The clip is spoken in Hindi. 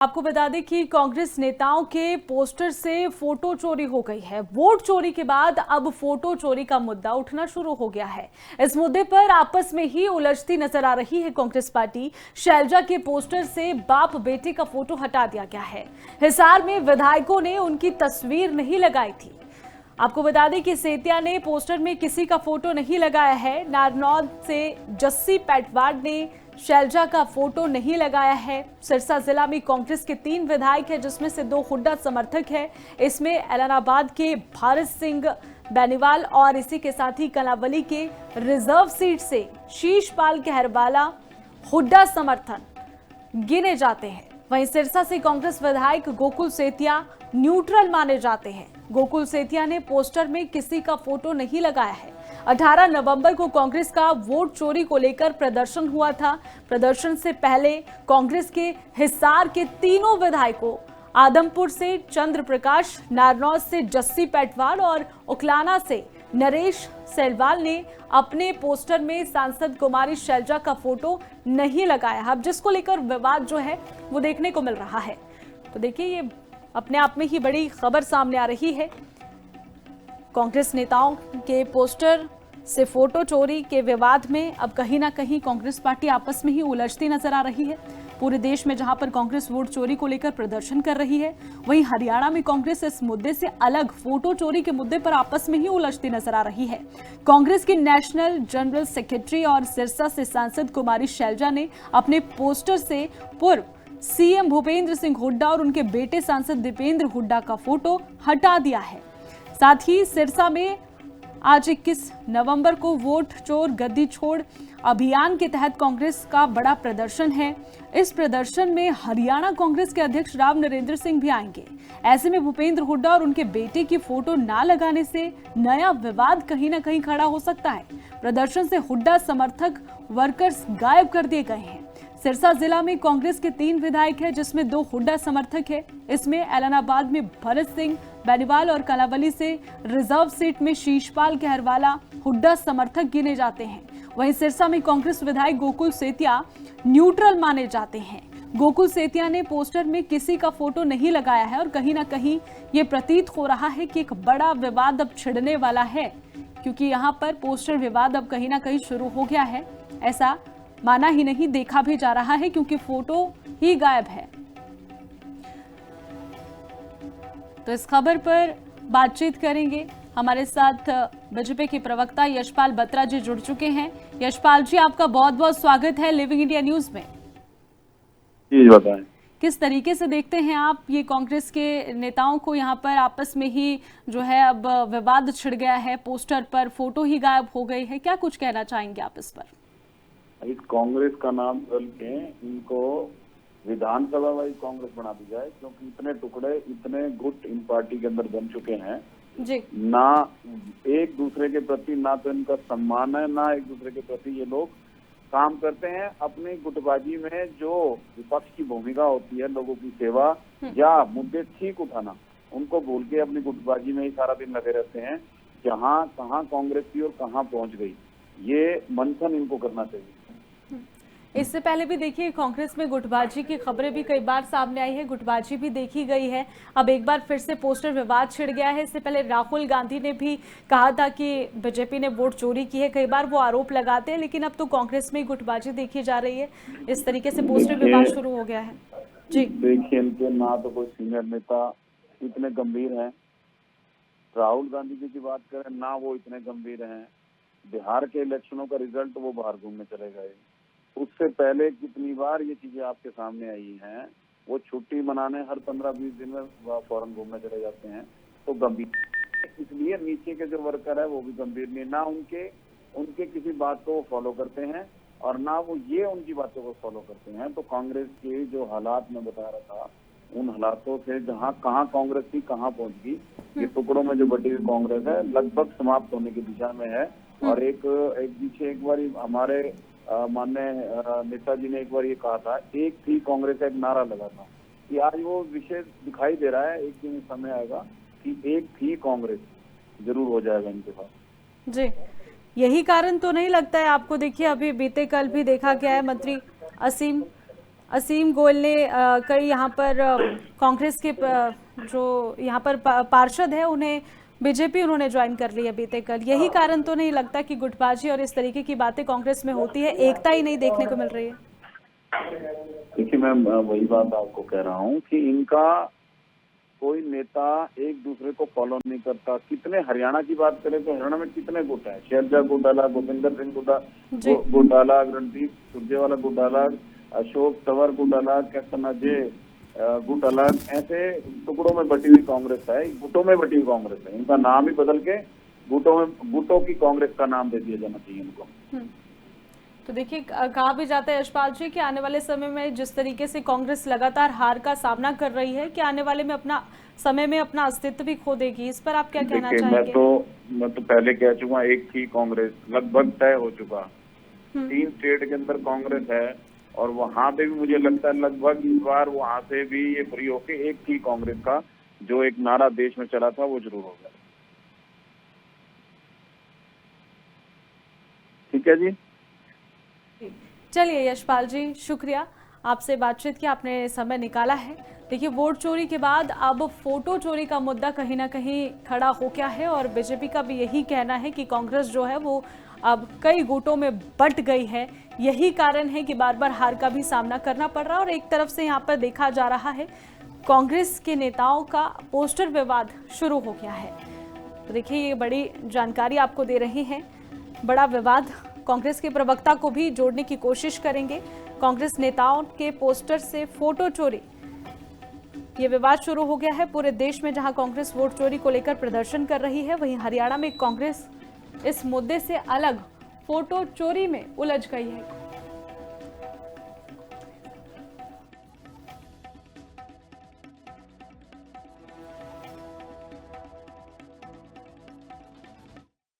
आपको बता दें कि कांग्रेस नेताओं के पोस्टर से फोटो चोरी हो गई है। वोट चोरी के बाद अब फोटो चोरी का मुद्दा उठना शुरू हो गया है। इस मुद्दे पर आपस में ही उलझती नजर आ रही है कांग्रेस पार्टी। शैलजा के पोस्टर से बाप बेटे का फोटो हटा दिया गया है। हिसार में विधायकों ने उनकी तस्वीर नहीं लगाई थी। आपको बता दें कि सेतिया ने पोस्टर में किसी का फोटो नहीं लगाया है। नारनौल से जस्सी पैटवाड़ ने शैलजा का फोटो नहीं लगाया है। सिरसा जिला में कांग्रेस के 3 विधायक हैं, जिसमें से 2 हुड्डा समर्थक हैं। इसमें एलनाबाद के भारत सिंह बेनीवाल और इसी के साथ ही कलावली के रिजर्व सीट से शीशपाल कहरवाला हुड्डा समर्थन गिने जाते हैं। वहीं सिरसा से कांग्रेस विधायक गोकुल सेतिया न्यूट्रल माने जाते हैं। गोकुल सेतिया ने पोस्टर में किसी का फोटो नहीं लगाया है। 18 नवंबर को कांग्रेस का वोट चोरी को लेकर प्रदर्शन हुआ था। प्रदर्शन से पहले कांग्रेस के हिसार के तीनों विधायकों आदमपुर से चंद्र प्रकाश, नारनौल से जस्सी पैटवाड़ और उकलाना से नरेश सेलवाल ने अपने पोस्टर में सांसद कुमारी शैलजा का फोटो नहीं लगाया। अब जिसको लेकर विवाद जो है वो देखने को मिल रहा है। तो देखिए, ये अपने आप में ही बड़ी खबर सामने आ रही है। कांग्रेस नेताओं के पोस्टर से फोटो चोरी के विवाद में अब कहीं ना कहीं कांग्रेस पार्टी आपस में ही उलझती नजर आ रही है। पूरे देश में जहां पर कांग्रेस वोट चोरी को लेकर प्रदर्शन कर रही है, वहीं हरियाणा में कांग्रेस इस मुद्दे से अलग फोटो चोरी के मुद्दे पर आपस में ही उलझती नजर आ रही है। कांग्रेस की नेशनल जनरल सेक्रेटरी और सिरसा से सांसद कुमारी शैलजा ने अपने पोस्टर से पूर्व सीएम भूपेंद्र सिंह हुड्डा और उनके बेटे सांसद दीपेंद्र हुड्डा का फोटो हटा दिया है। साथ ही सिरसा में आज 21 नवंबर को वोट चोर गद्दी छोड़ अभियान के तहत कांग्रेस का बड़ा प्रदर्शन है। इस प्रदर्शन में हरियाणा कांग्रेस के अध्यक्ष राव नरेंद्र सिंह भी आएंगे। ऐसे में भूपेंद्र हुड्डा और उनके बेटे की फोटो ना लगाने से नया विवाद कहीं ना कहीं खड़ा हो सकता है। प्रदर्शन से हुड्डा समर्थक वर्कर्स गायब कर दिए गए हैं। सिरसा जिला में कांग्रेस के 3 विधायक हैं, जिसमें 2 हुड्डा समर्थक हैं। इसमें एलनाबाद में भरत सिंह बेनीवाल और कलावली से रिजर्व सीट में शीशपाल कहरवाला हुड्डा समर्थक गिने जाते हैं। वहीं सिरसा में कांग्रेस विधायक गोकुल सेतिया न्यूट्रल माने जाते हैं। गोकुल सेतिया ने पोस्टर में किसी का फोटो नहीं लगाया है और कहीं ना कहीं ये प्रतीत हो रहा है कि एक बड़ा विवाद अब छिड़ने वाला है, क्योंकि यहाँ पर पोस्टर विवाद अब कहीं ना कहीं शुरू हो गया है। ऐसा माना ही नहीं, देखा भी जा रहा है, क्योंकि फोटो ही गायब है। तो इस खबर पर बातचीत करेंगे। हमारे साथ बीजेपी के प्रवक्ता यशपाल बत्रा जी जुड़ चुके हैं। यशपाल जी, आपका बहुत बहुत स्वागत है लिविंग इंडिया न्यूज में। जी बताएं, किस तरीके से देखते हैं आप ये कांग्रेस के नेताओं को यहाँ पर आपस में ही जो है अब विवाद छिड़ गया है, पोस्टर पर फोटो ही गायब हो गई है, क्या कुछ कहना चाहेंगे आप इस पर? इस कांग्रेस का नाम बदल के इनको विधानसभा वाइज कांग्रेस बना दी जाए, क्योंकि इतने टुकड़े, इतने गुट इन पार्टी के अंदर बन चुके हैं जी। ना एक दूसरे के प्रति ना तो इनका सम्मान है, ना एक दूसरे के प्रति ये लोग काम करते हैं। अपनी गुटबाजी में जो विपक्ष की भूमिका होती है, लोगों की सेवा या मुद्दे ठीक उठाना, उनको भूल के अपनी गुटबाजी में ही सारा दिन लगे रहते हैं। जहाँ कहाँ कांग्रेस की और कहाँ पहुंच गई, ये मंथन इनको करना चाहिए। इससे पहले भी देखिए, कांग्रेस में गुटबाजी की खबरें भी कई बार सामने आई है, गुटबाजी भी देखी गई है। अब एक बार फिर से पोस्टर विवाद छिड़ गया है। इससे पहले राहुल गांधी ने भी कहा था कि बीजेपी ने वोट चोरी की है, कई बार वो आरोप लगाते हैं, लेकिन अब तो कांग्रेस में गुटबाजी देखी जा रही है। इस तरीके से पोस्टर विवाद शुरू हो गया है। जी देखिए, इनके ना तो कोई सीनियर नेता इतने गंभीर हैं, राहुल गांधी जी की बात करें ना वो इतने गंभीर हैं। बिहार के इलेक्शनों का रिजल्ट वो बाहर घूमने चले गए। उससे पहले कितनी बार ये चीजें आपके सामने आई हैं। वो छुट्टी मनाने हर 15-20 दिन में फौरन घूमने चले जाते हैं। तो गंभीर, इसलिए नीचे के जो वर्कर है वो भी गंभीर नहीं, ना उनके किसी बात को वो फॉलो करते हैं और ना वो ये उनकी बातों को फॉलो करते हैं। तो कांग्रेस के जो हालात मैं बता रहा था, उन हालातों से जहाँ कहाँ कांग्रेस थी कहाँ पहुंच गई, ये टुकड़ों में जो बटी हुई कांग्रेस है लगभग समाप्त होने की दिशा में है। और एक पीछे एक बार हमारे माननीय नेताजी ने एक बार ये कहा था, एक थी कांग्रेस, एक नारा लगा था, कि आज वो विषय दिखाई दे रहा है। एक दिन समय आएगा कि एक थी कांग्रेस जरूर हो जाएगा इनके पास। जी, यही कारण तो नहीं लगता है आपको? देखिए, अभी बीते कल भी देखा गया है, मंत्री असीम असीम गोयल ने कई यहाँ पर कांग्रेस के जो यहाँ पर पार्षद है उन्हें बीजेपी उन्होंने ज्वाइन कर लिया बीते कल। यही कारण तो नहीं लगता कि गुटबाजी और इस तरीके की बातें कांग्रेस में होती है, एकता ही नहीं देखने को मिल रही है? देखिए मैं वही बात आपको कह रहा हूँ कि इनका कोई नेता एक दूसरे को फॉलो नहीं करता। कितने हरियाणा की बात करें तो हरियाणा में कितने गुट हैं? शैलजा गुटाला, भूपिंदर सिंह गुटाला, रणदीप सुरजेवाला गुटाला, अशोक तंवर गुटाला, कैप्टन अजय गुटाला, ऐसे टुकड़ों में बटी हुई कांग्रेस है, गुटों में बटी हुई कांग्रेस है। इनका नाम ही बदल के गुटों की कांग्रेस का नाम दे दिया जाना चाहिए इनको। तो देखिए कहा भी जाता है यशपाल जी कि आने वाले समय में जिस तरीके से कांग्रेस लगातार हार का सामना कर रही है कि आने वाले में अपना समय में अपना अस्तित्व भी खो देगी। इस पर आप क्या कहना चाहेंगे? मैं तो पहले कह चुका, एक ही कांग्रेस लगभग तय हो चुका। 3 स्टेट के अंदर कांग्रेस है और वहां पे भी मुझे लगता है लगभग इस बार वहां से भी ये फ्री होके एक ही कांग्रेस का जो एक नारा देश में चला था वो जरूर होगा। ठीक है जी, चलिए यशपाल जी, शुक्रिया आपसे बातचीत की, आपने समय निकाला है। देखिए वोट चोरी के बाद अब फोटो चोरी का मुद्दा कहीं ना कहीं खड़ा हो गया है और बीजेपी का भी यही कहना है कि कांग्रेस जो है वो अब कई गुटों में बंट गई है। यही कारण है कि बार बार हार का भी सामना करना पड़ रहा है। और एक तरफ से यहाँ पर देखा जा रहा है कांग्रेस के नेताओं का पोस्टर विवाद शुरू हो गया है। तो देखिए ये बड़ी जानकारी आपको दे रहे हैं, बड़ा विवाद। कांग्रेस के प्रवक्ता को भी जोड़ने की कोशिश करेंगे। कांग्रेस नेताओं के पोस्टर से फोटो चोरी, ये विवाद शुरू हो गया है पूरे देश में। जहां कांग्रेस वोट चोरी को लेकर प्रदर्शन कर रही है, वहीं हरियाणा में कांग्रेस इस मुद्दे से अलग फोटो चोरी में उलझ गई है।